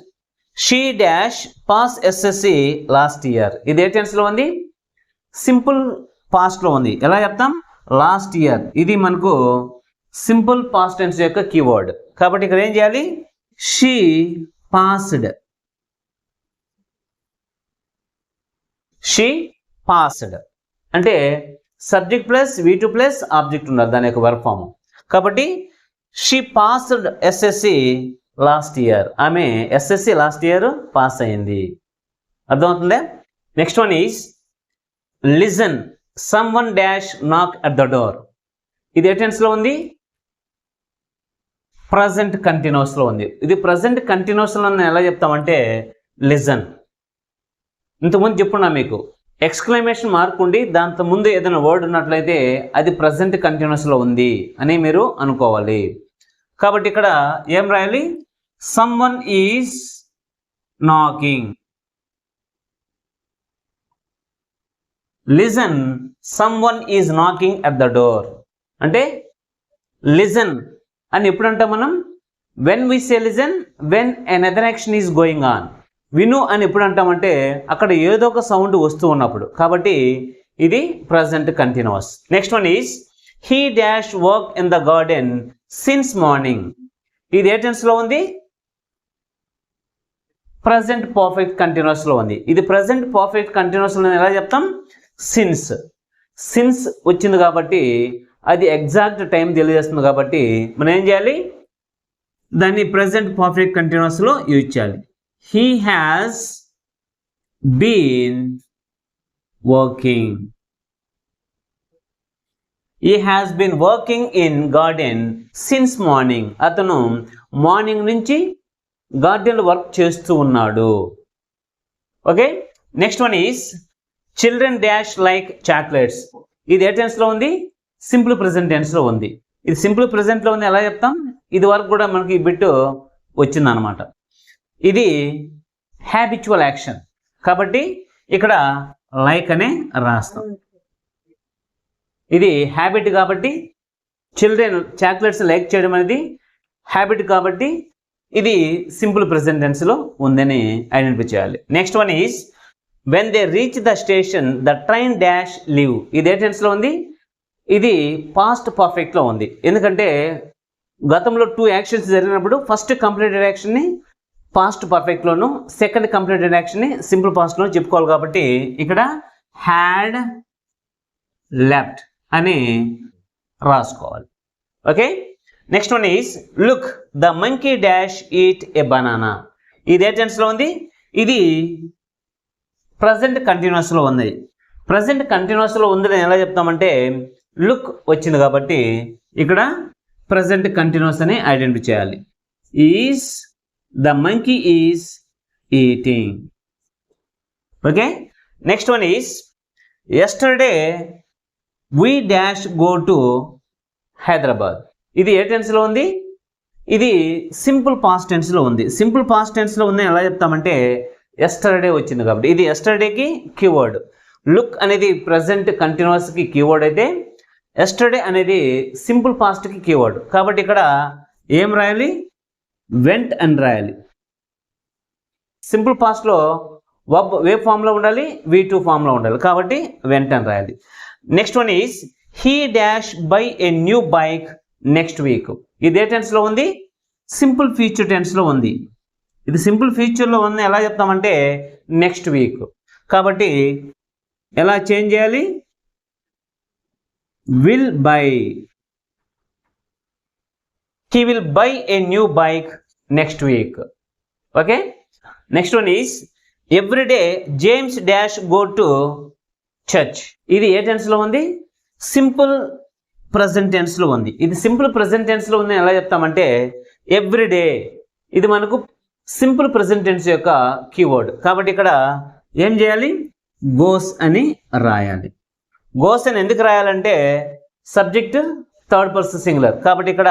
she dash pass SSC last year. ఇది ఏ టెన్స్లో ఉంది? సింపుల్ పాస్ట్లో ఉంది. ఎలా చెప్తాం? Last year. ఇది మనకు సింపుల్ పాస్ట్ టెన్స్ యొక్క కీవర్డ్. కాబట్టి ఇక్కడ ఏం చేయాలి? She passed. షీ పాస్డ్ అంటే subject plus V2 plus object ఉండాలి దాని యొక్క వర్క్ ఫామ్. కాబట్టి she passed SSC last year. ఆమె ఎస్ఎస్సి లాస్ట్ ఇయర్ పాస్ అయింది. అర్థమవుతుందా? Next one is listen some one dash నాక్ అట్ ద డోర్. ఇది ఏ టెన్స్లో ఉంది? ప్రజెంట్ కంటిన్యూస్లో ఉంది. ఇది ప్రజెంట్ కంటిన్యూస్లో ఎలా చెప్తామంటే లిజన్. ఇంతకుముందు చెప్పున్నా మీకు ఎక్స్క్లమేషన్ మార్క్ ఉండి దాంతో ముందు ఏదైనా వర్డ్ ఉన్నట్లయితే అది ప్రజెంట్ కంటిన్యూస్లో ఉంది అని మీరు అనుకోవాలి. కాబట్టి ఇక్కడ ఏం రాయాలి? Someone is knocking. Listen someone is knocking at the door. అంటే లిజన్ అని ఎప్పుడు అంటాం మనం? When we say listen, when another action is going on. విను అని ఎప్పుడు అంటామంటే అక్కడ ఏదో ఒక సౌండ్ వస్తూ ఉన్నప్పుడు. కాబట్టి ఇది present continuous. Next one is he dash work in the garden since morning. ఇది ఏ టెన్స్లో ఉంది? ప్రజెంట్ పర్ఫెక్ట్ కంటిన్యూస్లో ఉంది. ఇది ప్రజెంట్ పర్ఫెక్ట్ కంటిన్యూస్లో ఎలా చెప్తాం? సిన్స్. సిన్స్ వచ్చింది కాబట్టి అది ఎగ్జాక్ట్ టైం తెలియజేస్తుంది. కాబట్టి మనం ఏం చేయాలి? దాన్ని ప్రజెంట్ పర్ఫెక్ట్ కంటిన్యూస్లో యూజ్ చేయాలి. He has been working. He has been working in garden since morning. అతను మార్నింగ్ నుంచి గార్డెన్లో వర్క్ చేస్తూ ఉన్నాడు. Okay, next one is children dash like chocolates. ఇది ఏ టెన్స్లో ఉంది? సింపుల్ ప్రెజెంట్ టెన్స్లో ఉంది. ఇది సింపుల్ ప్రెజెంట్లో ఉంది. ఎలా చెప్తాం? ఇది వరకు కూడా మనకి ఈ బిట్ వచ్చిందనమాట. ఇది హ్యాబిచువల్ యాక్షన్ కాబట్టి ఇక్కడ లైక్ అనే రాస్తాం. ఇది హ్యాబిట్ కాబట్టి చిల్డ్రన్ చాక్లెట్స్ లైక్ చేయడం అనేది హ్యాబిట్ కాబట్టి ఇది సింపుల్ ప్రెజెంట్ టెన్స్లో ఉందని ఐడెంటిఫై చేయాలి. Next one is when they reach the station the train dash leave. ఇది ఏ టెన్స్లో ఉంది? ఇది పాస్ట్ పర్ఫెక్ట్లో ఉంది. ఎందుకంటే గతంలో 2 యాక్షన్స్ జరిగినప్పుడు ఫస్ట్ కంప్లీటెడ్ యాక్షన్ని పాస్ట్ పర్ఫెక్ట్లోను, సెకండ్ కంప్లీటెడ్ యాక్షన్ని సింపుల్ పాస్ట్లో చెప్పుకోవాలి. కాబట్టి ఇక్కడ హ్యాడ్ లెఫ్ట్ అని రాసుకోవాలి. Okay, next one is look the monkey dash eat a banana. ఇది ఏ టెన్స్లో ఉంది? ఇది ప్రజెంట్ కంటిన్యూస్లో ఉంది. ప్రజెంట్ కంటిన్యూస్లో ఉందని ఎలా చెప్తామంటే లుక్ వచ్చింది కాబట్టి ఇక్కడ ప్రజెంట్ కంటిన్యూస్ అని ఐడెంటిఫై చేయాలి. Is the monkey is eating. Okay, next one is yesterday we dash go to Hyderabad. ఇది ఏ టెన్స్లో ఉంది? ఇది సింపుల్ పాస్ట్ టెన్స్లో ఉంది. సింపుల్ పాస్ట్ టెన్స్లో ఉంది ఎలా చెప్తామంటే ఎస్టర్డే వచ్చింది కాబట్టి ఇది ఎస్టర్డేకి కీవర్డ్. లుక్ అనేది ప్రజెంట్ కంటిన్యూస్కి కీవర్డ్ అయితే ఎస్టర్డే అనేది సింపుల్ పాస్ట్కి కీవర్డ్. కాబట్టి ఇక్కడ ఏం రాయాలి? వెంట్ అని రాయాలి. సింపుల్ పాస్ట్లో వేబ్ ఫామ్లో ఉండాలి, V2 ఫామ్లో ఉండాలి. కాబట్టి వెంట్ అని రాయాలి. Next one is he dash by a new bike next week. ఇది ఏ టెన్స్లో ఉంది? సింపుల్ ఫ్యూచర్ టెన్స్లో ఉంది. ఇది సింపుల్ ఫ్యూచర్లో ఉంది. ఎలా చెప్తామంటే నెక్స్ట్ వీక్. కాబట్టి ఎలా చేంజ్ చేయాలి? Will buy. He will buy a new bike next week. Okay, next one is every day James dash go to church. ఇది ఏ టెన్స్లో ఉంది? సింపుల్ ప్రజెంట్ టెన్స్లో ఉంది. ఇది సింపుల్ ప్రజెంట్ టెన్స్లో ఉంది ఎలా చెప్తామంటే ఎవ్రీడే. ఇది మనకు సింపుల్ ప్రజెంట్ టెన్స్ యొక్క కీవర్డ్. కాబట్టి ఇక్కడ ఏం చేయాలి? గోస్ అని రాయాలి. గోస్ అని ఎందుకు రాయాలంటే సబ్జెక్ట్ థర్డ్ పర్సన్ సింగులర్, కాబట్టి ఇక్కడ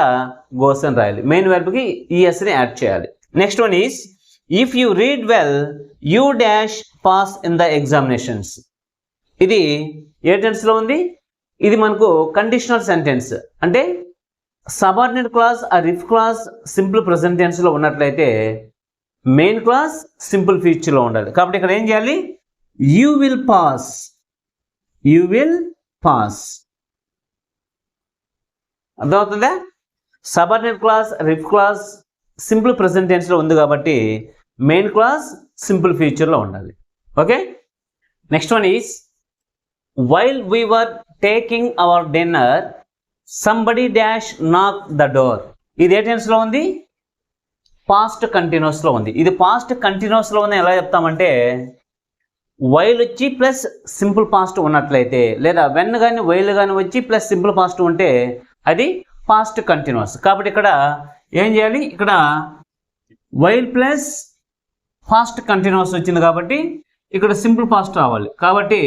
గోస్ అని రాయాలి. మెయిన్ వెర్బ్కి ఈఎస్ని యాడ్ చేయాలి. Next one is if you read well you dash pass in the examinations. ఇది ఏ టెన్స్లో ఉంది? ఇది మనకు కండిషనల్ సెంటెన్స్. అంటే subordinate clause or if clause simple present టెన్స్లో ఉన్నట్లయితే మెయిన్ క్లాస్ సింపుల్ ఫ్యూచర్లో ఉండాలి. కాబట్టి ఇక్కడ ఏం చేయాలి? You will pass, you will pass. అర్థమవుతుందా? Subordinate clause or if clause simple present టెన్స్లో ఉంది కాబట్టి మెయిన్ క్లాస్ సింపుల్ ఫ్యూచర్లో ఉండాలి. Okay. Next one is while we were taking our dinner somebody dash knock the door. ఇది ఏ టెన్స్లో ఉంది? పాస్ట్ కంటిన్యూస్లో ఉంది. ఇది పాస్ట్ కంటిన్యూస్లో ఉంది ఎలా చెప్తామంటే వైల్ వచ్చి ప్లస్ సింపుల్ పాస్ట్ ఉన్నట్లయితే, లేదా వెన్ కానీ వైల్ కానీ వచ్చి ప్లస్ సింపుల్ పాస్ట్ ఉంటే అది పాస్ట్ కంటిన్యూస్. కాబట్టి ఇక్కడ ఏం చేయాలి? ఇక్కడ వైల్ ప్లస్ పాస్ట్ కంటిన్యూస్ వచ్చింది కాబట్టి ఇక్కడ సింపుల్ పాస్ట్ రావాలి. కాబట్టి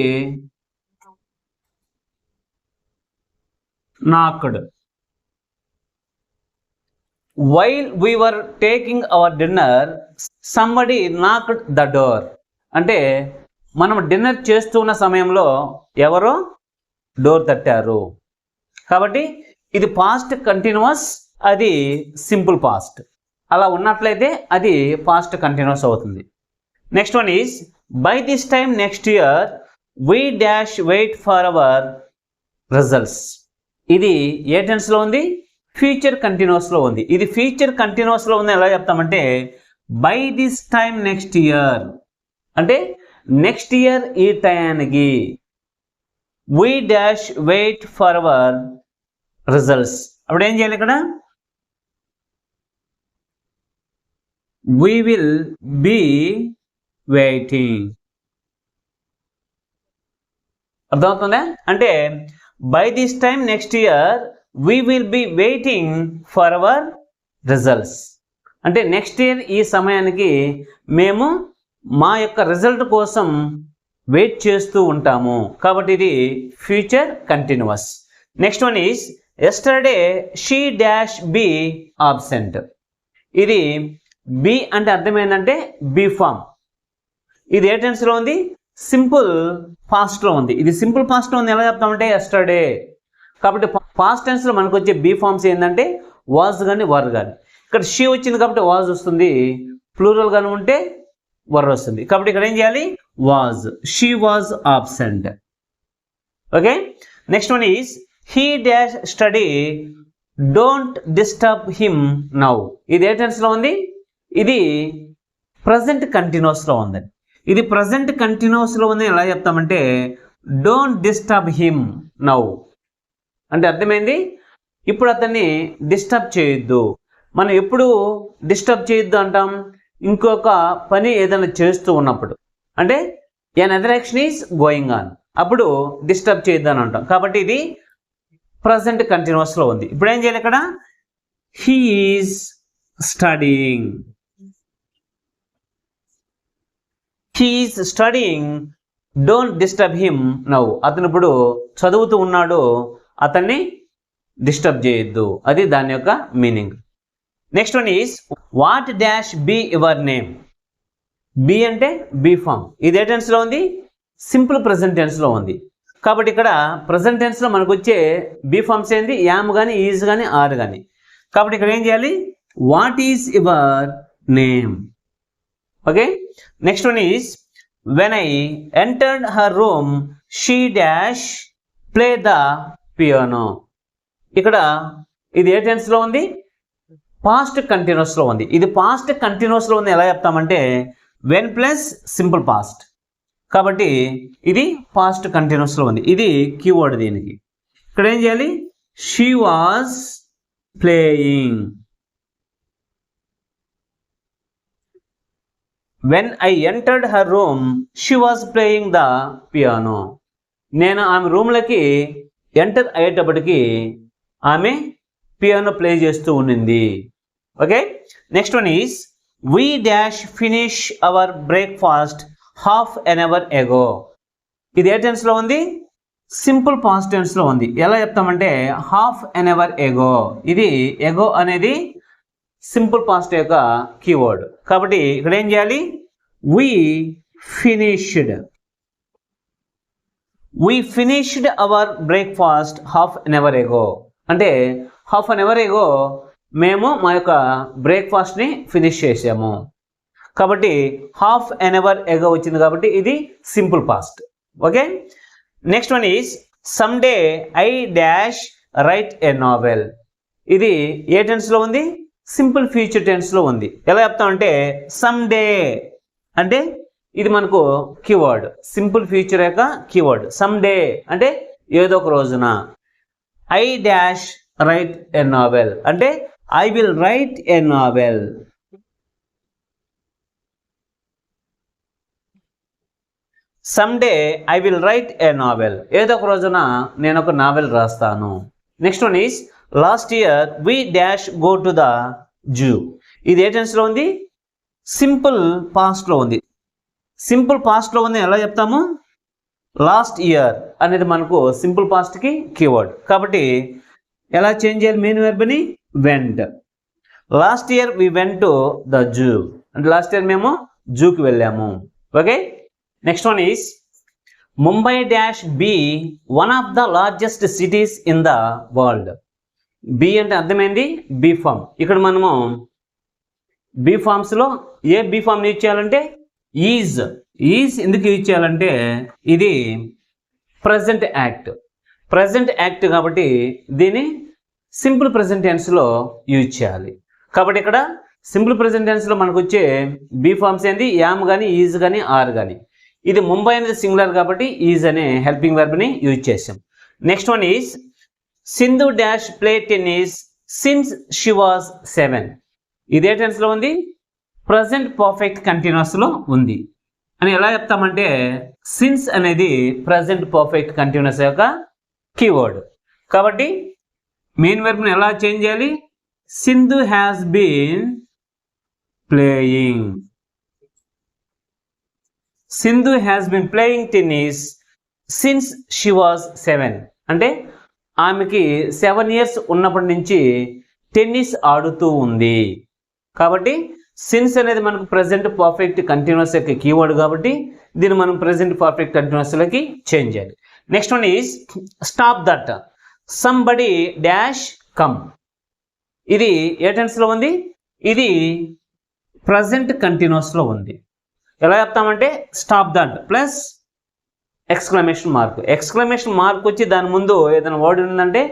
knocked. While we were taking our dinner somebody knocked the door. అంటే మనం డిన్నర్ చేస్తున్న సమయంలో ఎవరో డోర్ తట్టారు. కాబట్టి ఇది పాస్ట్ కంటిన్యూస్, అది సింపుల్ పాస్ట్. అలా ఉన్నట్లయితే అది పాస్ట్ కంటిన్యూస్ అవుతుంది. Next one is by this time next year we dash wait for our results. ఇది ఏ టెన్స్లో ఉంది? ఫ్యూచర్ కంటిన్యూస్లో ఉంది. ఇది ఫ్యూచర్ కంటిన్యూస్లో ఉంది ఎలా చెప్తామంటే by this time next year. అంటే నెక్స్ట్ ఇయర్ ఈ టైంకి we dash wait for our results. అప్పుడు ఏం చేయాలి? ఇక్కడ వీ విల్ బీ వెయిటింగ్. అర్థమవుతుందా? అంటే by this time next year we will be waiting for our results. అంటే నెక్స్ట్ ఇయర్ ఈ సమయానికి మేము మా యొక్క రిజల్ట్ కోసం వెయిట్ చేస్తూ ఉంటాము. కాబట్టి ఇది future continuous. Next one is yesterday she dash be absent. ఇది బి అంటే అర్థం ఏంటంటే బీ ఫామ్. ఇది ఏ టెన్స్లో ఉంది? సింపుల్ పాస్ట్లో ఉంది. ఇది సింపుల్ పాస్ట్లో ఉంది ఎలా చెప్తామంటే ఎస్టర్డే. కాబట్టి పాస్ట్ టెన్స్లో మనకు వచ్చే బీ ఫామ్స్ ఏంటంటే వాజ్ కానీ వర్ కానీ. ఇక్కడ షీ వచ్చింది కాబట్టి వాజ్ వస్తుంది, ప్లూరల్ కానీ ఉంటే వర్ వస్తుంది. కాబట్టి ఇక్కడ ఏం చేయాలి? Was. She was absent. Okay. Next one is he dash study don't disturb him now. ఇది ఏ టెన్స్లో ఉంది? ఇది ప్రజెంట్ కంటిన్యూస్లో ఉంది. ఇది ప్రజెంట్ కంటిన్యూస్లో ఉంది ఎలా చెప్తామంటే డోంట్ డిస్టర్బ్ హిమ్ నౌ. అంటే అర్థమైంది? ఇప్పుడు అతన్ని డిస్టర్బ్ చేయొద్దు. మనం ఎప్పుడు డిస్టర్బ్ చేయొద్దు అంటాం? ఇంకొక పని ఏదైనా చేస్తూ ఉన్నప్పుడు. అంటే another action is going on, అప్పుడు డిస్టర్బ్ చేయొద్దు అని అంటాం. కాబట్టి ఇది ప్రజెంట్ కంటిన్యూస్లో ఉంది. ఇప్పుడు ఏం చేయాలి? ఇక్కడ he is studying. He is studying don't disturb him now. అతను ఇప్పుడు చదువుతూ ఉన్నాడు, అతన్ని డిస్టర్బ్ చేయొద్దు. అది దాని యొక్క meaning. Next one is what dash be your name. Be అంటే బీ ఫామ్. ఇది ఏ టెన్స్లో ఉంది? సింపుల్ ప్రెజెంట్ టెన్స్లో ఉంది. కాబట్టి ఇక్కడ ప్రెజెంట్ టెన్స్లో మనకు వచ్చే బీ ఫామ్స్ ఏంది? యామ్ కానీ, ఈజ్ కానీ, ఆర్ కానీ. కాబట్టి ఇక్కడ ఏం చేయాలి? What is your name. Okay. Next one is when I entered her room she dash play the piano. ఇక్కడ ఇది ఏ టెన్స్లో ఉంది? పాస్ట్ కంటిన్యూస్లో ఉంది. ఇది పాస్ట్ కంటిన్యూస్లో ఉంది ఎలా చెప్తామంటే వెన్ ప్లస్ సింపుల్ పాస్ట్. కాబట్టి ఇది పాస్ట్ కంటిన్యూస్లో ఉంది. ఇది కీవర్డ్ దీనికి. ఇక్కడ ఏం చేయాలి? She was playing. When I entered her room she was playing the piano. నేను ఆమె రూమ్లోకి ఎంటర్ అయ్యేటప్పటికి ఆమె పియానో ప్లే చేస్తూ ఉండింది. Okay, next one is we dash finish our breakfast half an hour ago. ఇది ఏ టెన్స్ లో ఉంది? సింపుల్ పాస్ట్ టెన్స్ లో ఉంది. ఎలా చెప్తామంటే హాఫ్ ఎన్ అవర్ ఎగో. ఇది ఎగో అనేది సింపుల్ పాస్ట్ యొక్క కీవర్డ్. కాబట్టి ఇక్కడ ఏం చేయాలి? we finished our breakfast half an hour ago. అంటే హాఫ్ అన్ అవర్ ఎగో మేము మా యొక్క బ్రేక్ఫాస్ట్ని ఫినిష్ చేసాము. కాబట్టి హాఫ్ ఎన్ అవర్ ఎగో వచ్చింది కాబట్టి ఇది simple past. Okay, next one is someday I dash write a novel. ఇది ఏ టెన్స్లో ఉంది? సింపుల్ ఫ్యూచర్ టెన్స్లో ఉంది. ఎలా చెప్తామంటే సమ్ డే అంటే ఇది మనకు కీవర్డ్, సింపుల్ ఫ్యూచర్ యొక్క కీవర్డ్. సమ్ డే అంటే ఏదో ఒక రోజున. I dash write a novel అంటే I will write a novel. Someday I will write a novel. ఏదో ఒక రోజున నేను ఒక నావెల్ రాస్తాను. Next one is lost year we dash go to the zoo. ఇది ఏ టెన్స్లో ఉంది? సింపుల్ పాస్ట్లో ఉంది. సింపుల్ పాస్ట్లో ఉంది. ఎలా చెప్తాము? లాస్ట్ ఇయర్ అనేది మనకు సింపుల్ పాస్ట్కి కీవర్డ్. కాబట్టి ఎలా చేంజ్ చేయాలి మెయిన్ వెర్బ్ని? went. Last year we went to the zoo. అంటే లాస్ట్ ఇయర్ మేము జూకి వెళ్ళాము. Okay, next one is Mumbai dash be one of the largest cities in the world. Be అంటే అర్థమైంది బి ఫామ్. ఇక్కడ మనము బి ఫామ్స్లో ఏ బి ఫామ్ యూజ్ చేయాలంటే ఈజ్. ఎందుకు యూజ్ చేయాలంటే ఇది ప్రజెంట్ యాక్ట్ కాబట్టి దీన్ని సింపుల్ ప్రెజెంట్ టెన్స్లో యూజ్ చేయాలి. కాబట్టి ఇక్కడ సింపుల్ ప్రెజెంట్ టెన్స్లో మనకు వచ్చే బీ ఫార్మ్స్ ఏంది? యామ్ కానీ, ఈజ్ కానీ, ఆర్ కానీ. ఇది ముంబై అనేది సింగులర్ కాబట్టి ఈజ్ అనే హెల్పింగ్ వర్బ్ని యూజ్ చేసాం. Next one is Sindhu dash play tennis since she was 7. ఇదే టెన్స్లో ఉంది? ప్రజెంట్ పర్ఫెక్ట్ కంటిన్యూస్లో ఉంది. అని ఎలా చెప్తామంటే సిన్స్ అనేది ప్రజెంట్ పర్ఫెక్ట్ కంటిన్యూస్ యొక్క కీవర్డ్. కాబట్టి మెయిన్ వెర్బ్ని ఎలా చేంజ్ చేయాలి? Sindhu has been playing. Sindhu has been playing tennis since she was 7. అంటే ఆమెకి 7 years ఉన్నప్పటి నుంచి టెన్నిస్ ఆడుతూ ఉంది. కాబట్టి సిన్స్ అనేది మనకు ప్రజెంట్ పర్ఫెక్ట్ కంటిన్యూస్ యొక్క కీవర్డ్ కాబట్టి దీన్ని మనం ప్రజెంట్ పర్ఫెక్ట్ కంటిన్యూస్లోకి చేంజ్ చేయాలి. Next one is stop that somebody dash come. ఇది ఏ టెన్స్లో ఉంది? ఇది ప్రజెంట్ కంటిన్యూస్లో ఉంది. ఎలా చెప్తామంటే stop that plus exclamation mark వచ్చి దాని ముందు ఏదైనా వర్డ్ ఉందంటే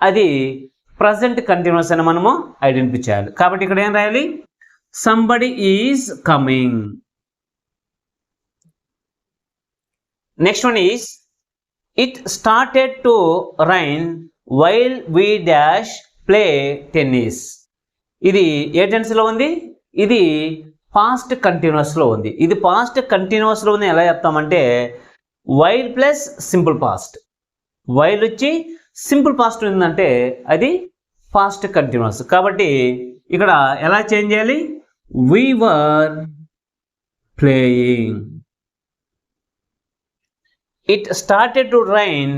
అది ప్రజెంట్ కంటిన్యూస్ అని మనము ఐడెంటిఫై చేయాలి. కాబట్టి ఇక్కడ ఏం రాయాలి? Somebody is coming. Next one is it started to rain while we dash play tennis. ఇది ఏ టెన్స్లో ఉంది? ఇది పాస్ట్ కంటిన్యూస్లో ఉంది. ఇది పాస్ట్ కంటిన్యూస్లో ఉంది. ఎలా చెప్తామంటే while plus simple past. While వచ్చి సింపుల్ పాస్ట్ ఉందంటే అది పాస్ట్ కంటిన్యూస్. కాబట్టి ఇక్కడ ఎలా చేంజ్ చేయాలి? we were playing. It started to rain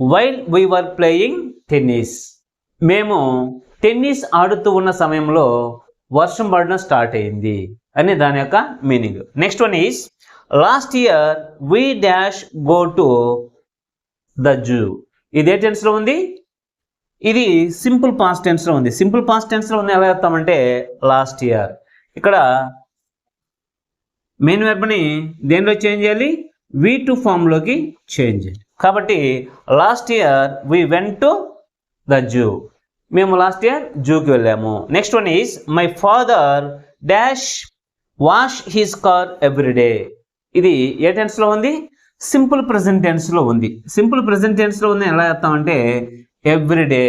while we were playing tennis. మేము టెన్నిస్ ఆడుతూ ఉన్న సమయంలో వర్షం పడడం స్టార్ట్ అయింది అని దాని యొక్క meaning. Next one is lost year we dash go to the zoo. ఇది ఏ టెన్స్లో ఉంది? ఇది సింపుల్ పాస్ట్ టెన్స్లో ఉంది. సింపుల్ పాస్ట్ టెన్స్లో ఉంది. ఎలా చెప్తామంటే లాస్ట్ ఇయర్. ఇక్కడ మెయిన్ వెర్బ్ని దేనిలో చేంజ్ చేయాలి? V2 ఫామ్లోకి చేంజ్ చేయాలి. కాబట్టి last year we went to the zoo. మేము లాస్ట్ ఇయర్ జూకి వెళ్ళాము. Next one is my father dash wash his car every day. ఇది ఏ టెన్స్లో ఉంది? సింపుల్ ప్రెజెంట్ టెన్స్లో ఉంది. సింపుల్ ప్రెజెంట్ టెన్స్లో ఉంది. ఎలా చెప్తామంటే ఎవ్రీ డే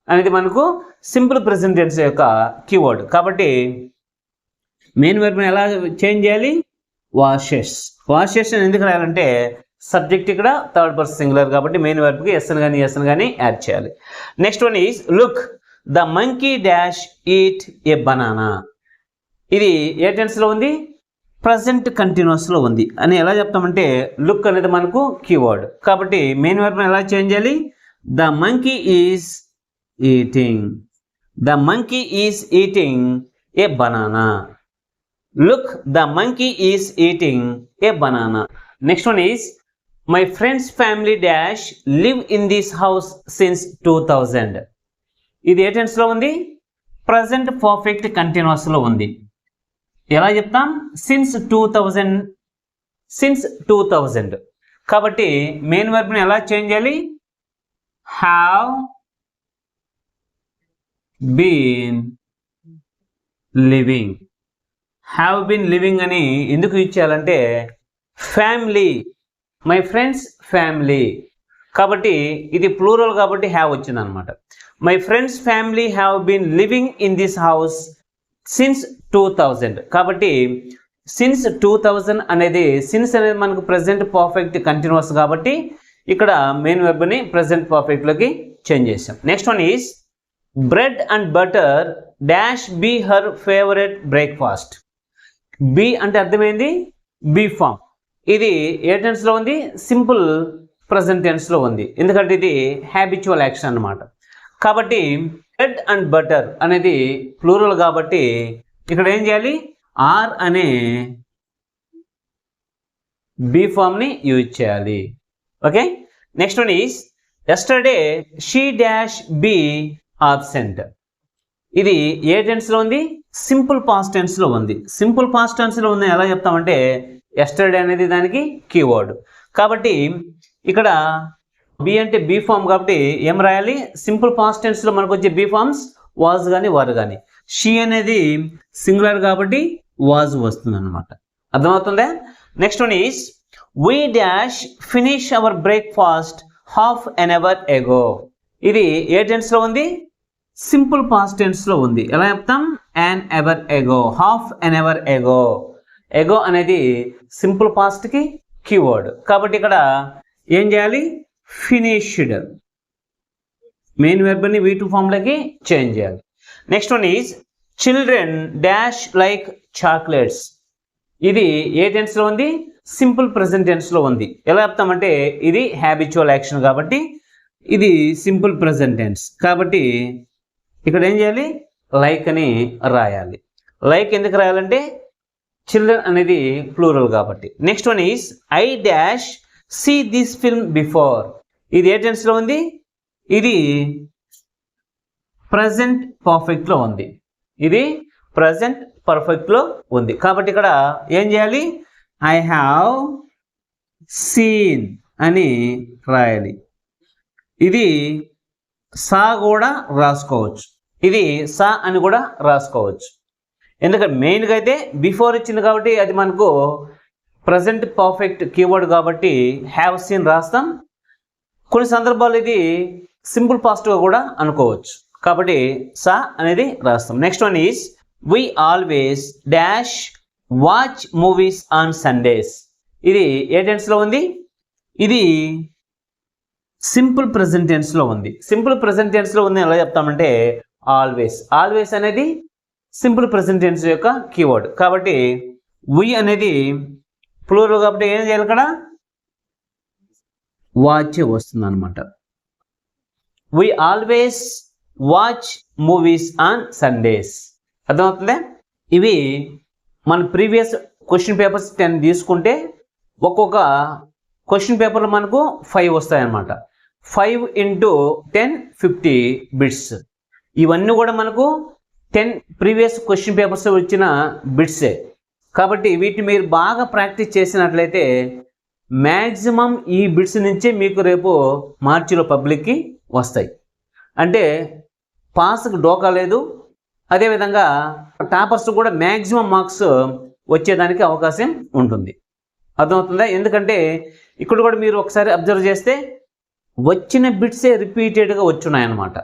అనేది మనకు సింపుల్ ప్రెజెంట్ టెన్స్ యొక్క కీవర్డ్. కాబట్టి మెయిన్ వెర్బ్ని ఎలా చేంజ్ చేయాలి? వాషెస్ అని ఎందుకు రాయాలంటే సబ్జెక్ట్ ఇక్కడ థర్డ్ పర్సన్ సింగులర్ కాబట్టి మెయిన్ వర్బ్కి ఎస్ అని కానీ యాడ్ చేయాలి. Next one is look the monkey dash eat a banana. ఇది ఏ టెన్స్లో ఉంది? ప్రజెంట్ కంటిన్యూస్లో ఉంది అని ఎలా చెప్తామంటే లుక్ అనేది మనకు కీవర్డ్ కాబట్టి మెయిన్ వర్బ్ని ఎలా చేంజ్ చేయాలి? The monkey is eating. The monkey is eating A banana. Look the monkey is eating A banana. Next one is my friends family dash live in this house since 2000. ఇది ఏ టెన్స్లో ఉంది? Present perfect కంటిన్యూస్లో ఉంది. ఎలా చెప్తాం? Since 2000 కాబట్టి main వర్బ్ని ఎలా change చేయాలి? Have been living. Have been living అని ఎందుకు యూజ్ చేయాలంటే ఫ్యామిలీ, మై ఫ్రెండ్స్ ఫ్యామిలీ కాబట్టి ఇది ప్లూరల్ కాబట్టి హ్యావ్ వచ్చింది అనమాట. My friends family have been living in this house since 2000 కాబట్టి సిన్స్ 2000 అనేది సిన్స్ అనేది మనకు ప్రెసెంట్ పర్ఫెక్ట్ కంటిన్యూస్ కాబట్టి ఇక్కడ మెయిన్ వెర్బ్ని ప్రెసెంట్ పర్ఫెక్ట్లోకి చేంజ్ చేసాం. Next one is bread and butter dash be her favourite breakfast. Be అంటే అర్థమైంది? Be form. ఇది ఏ టెన్స్లో ఉంది? సింపుల్ ప్రజెంట్ టెన్స్లో ఉంది ఎందుకంటే ఇది హ్యాబిచువల్ యాక్షన్ అన్నమాట. కాబట్టి బ్రెడ్ అండ్ బటర్ అనేది ప్లూరల్ కాబట్టి ఇక్కడ ఏం చేయాలి? ఆర్ అనే బీ ఫామ్ని యూజ్ చేయాలి. Okay. Next one is yesterday she dash be absent. ఇది ఏ టెన్స్లో ఉంది? సింపుల్ పాస్ట్ టెన్స్లో ఉంది. సింపుల్ పాస్ట్ టెన్స్లో ఉంది ఎలా చెప్తామంటే ఎస్టర్డే అనేది దానికి కీవర్డ్ కాబట్టి ఇక్కడ బి అంటే బీ ఫామ్ కాబట్టి ఏం రాయాలి? సింపుల్ పాస్ట్ టెన్స్లో మనకు వచ్చే బీ ఫామ్స్ వాజ్ కానీ వర్ కానీ. షీ అనేది సింగులర్ కాబట్టి వాజ్ వస్తుంది అనమాట. అర్థమవుతుందా? Next one is we dash finish our breakfast half an hour ago. ఇది ఏ టెన్స్లో ఉంది? సింపుల్ పాస్ట్ టెన్స్లో ఉంది. ఎలా చెప్తాం? An hour ago, half an hour ago. Ago అనేది సింపుల్ పాస్ట్కి కీవర్డ్ కాబట్టి ఇక్కడ ఏం చేయాలి? ఫినిష్డ్. మెయిన్ వెర్బ్ని V2 ఫామ్లోకి చేంజ్ చేయాలి. Next one is children dash like chocolates. ఇది ఏ టెన్స్లో ఉంది? సింపుల్ ప్రెజెంట్ టెన్స్లో ఉంది. ఎలా చెప్తామంటే ఇది హ్యాబిచువల్ యాక్షన్ కాబట్టి ఇది సింపుల్ ప్రెజెంట్ టెన్స్ కాబట్టి ఇక్కడ ఏం చేయాలి? లైక్ అని రాయాలి. లైక్ ఎందుకు రాయాలంటే చిల్డ్రన్ అనేది ప్లూరల్ కాబట్టి. Next one is I dash see this film before. ఇది ఏ టెన్స్లో ఉంది? ఇది ప్రజెంట్ పర్ఫెక్ట్లో ఉంది. ఇది ప్రజెంట్ పర్ఫెక్ట్లో ఉంది కాబట్టి ఇక్కడ ఏం చేయాలి? ఐ హ్యావ్ సీన్ అని రాయాలి. ఇది సా కూడా రాసుకోవచ్చు, ఇది సా అని కూడా రాసుకోవచ్చు. ఎందుకంటే మెయిన్గా అయితే బిఫోర్ ఇచ్చింది కాబట్టి అది మనకు ప్రజెంట్ పర్ఫెక్ట్ కీవర్డ్ కాబట్టి హ్యావ్ సీన్ రాస్తాం. కొన్ని సందర్భాలు ఇది సింపుల్ పాస్ట్గా కూడా అనుకోవచ్చు కాబట్టి సా అనేది రాస్తాం. Next one is we always dash watch movies on Sundays. ఇది ఏ టెన్స్లో ఉంది? ఇది సింపుల్ ప్రెజెంట్ టెన్స్లో ఉంది. సింపుల్ ప్రెజెంట్ టెన్స్లో ఉంది ఎలా చెప్తామంటే ఆల్వేస్. ఆల్వేస్ అనేది సింపుల్ ప్రెజెంట్ టెన్స్ యొక్క కీవర్డ్ కాబట్టి వి అనేది ప్లూరల్ కాబట్టి ఏం చేయాలి? ఇక్కడ వాచ్ వస్తుంది అనమాట. We always watch movies on Sundays. అర్థమవుతుందా? ఇవి మన ప్రీవియస్ క్వశ్చన్ పేపర్స్ 10 తీసుకుంటే ఒక్కొక్క క్వశ్చన్ పేపర్లో మనకు 5 వస్తాయన్నమాట. 5 × 10 50 బిట్స్. ఇవన్నీ కూడా మనకు 10 ప్రీవియస్ క్వశ్చన్ పేపర్స్ వచ్చిన బిట్సే కాబట్టి వీటిని మీరు బాగా ప్రాక్టీస్ చేసినట్లయితే మ్యాక్సిమం ఈ బిట్స్ నుంచే మీకు రేపు మార్చిలో పబ్లిక్కి వస్తాయి. అంటే పాస్కి డోకా లేదు, అదేవిధంగా టాపర్స్ కూడా మ్యాక్సిమం మార్క్స్ వచ్చేదానికి అవకాశం ఉంటుంది. అర్థమవుతుందా? ఎందుకంటే ఇక్కడ కూడా మీరు ఒకసారి అబ్జర్వ్ చేస్తే వచ్చిన బిట్సే రిపీటెడ్గా వచ్చున్నాయన్నమాట.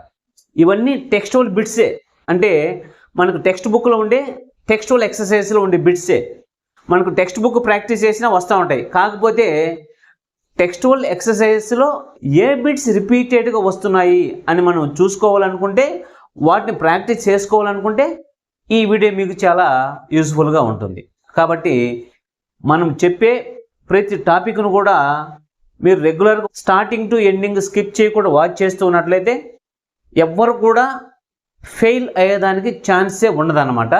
ఇవన్నీ టెక్స్టువల్ బిట్సే, అంటే మనకు టెక్స్ట్ బుక్లో ఉండే టెక్స్టువల్ ఎక్సర్సైజ్లో ఉండే బిట్సే మనకు టెక్స్ట్ బుక్ ప్రాక్టీస్ చేసినా వస్తూ ఉంటాయి. కాకపోతే టెక్స్టువల్ ఎక్సర్సైజెస్లో ఏ బిట్స్ రిపీటెడ్గా వస్తున్నాయి అని మనం చూసుకోవాలనుకుంటే, వాటిని ప్రాక్టీస్ చేసుకోవాలనుకుంటే ఈ వీడియో మీకు చాలా యూస్ఫుల్గా ఉంటుంది. కాబట్టి మనం చెప్పే ప్రతి టాపిక్ను కూడా మీరు రెగ్యులర్గా స్టార్టింగ్ టు ఎండింగ్ స్కిప్ చేయకుండా వాచ్ చేస్తూ ఉన్నట్లయితే ఎవ్వరు కూడా ఫెయిల్ అయ్యేదానికి ఛాన్సే ఉండదన్నమాట.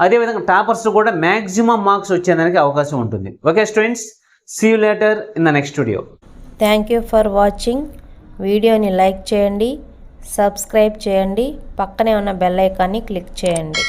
అదేవిధంగా టాపర్స్ కూడా మ్యాక్సిమం మార్క్స్ వచ్చేదానికి అవకాశం ఉంటుంది. Okay students, see you later in the next video. Thank you for watching. వీడియోని లైక్ చేయండి, సబ్స్క్రైబ్ చేయండి, పక్కనే ఉన్న బెల్ ఐకాన్ని క్లిక్ చేయండి.